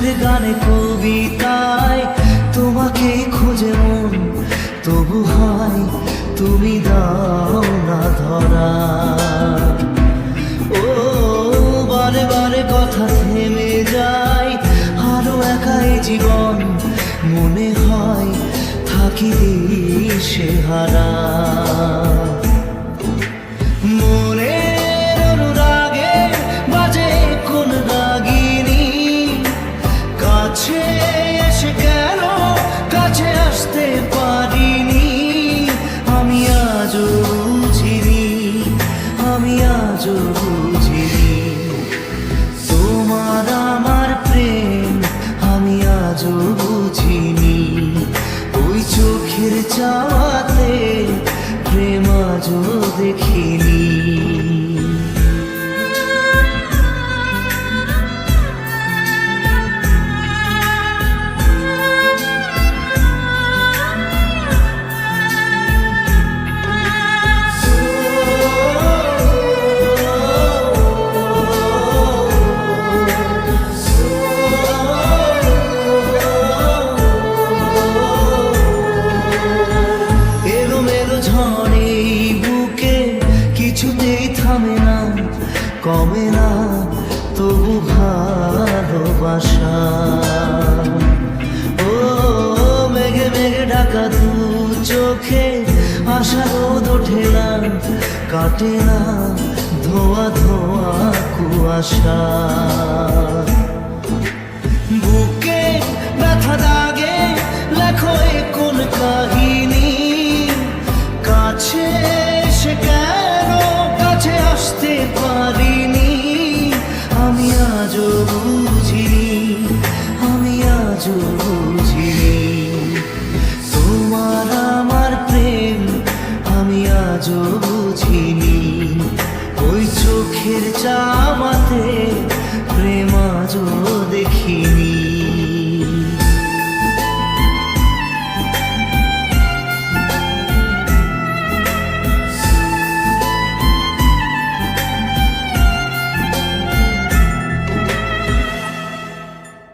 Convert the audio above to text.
সুরে গানে কবিতায় তোমাকে খোঁজে মন, তবু হয় তুমি দাও না ধরা। ও বারে বারে কথা থেমে যায়, আরো একাই জীবন মনে হয় থাকি দিশে হারা। মনের অনুরাগে বাজে কোন রাগিনী, কাছে এসে কেন কাছে আসতে পারিনি। আমি আজও বুঝিনি, আমি আজও বুঝিনি তোমার আমার প্রেম, আমি আজও বুঝিনি। ওই চোখের চাওয়াতে প্রেম আজও দেখিনি। কিছুতেই থামে না, কমে না তবু ভালোবাসা। ও মেঘে মেঘে ঢাকা দু চোখে আশা রোদ ওঠে না, কাটে না ধোয়া ধোয়া কুয়াশা। বুকে ব্যথা দাগে লেখো কোন কাজ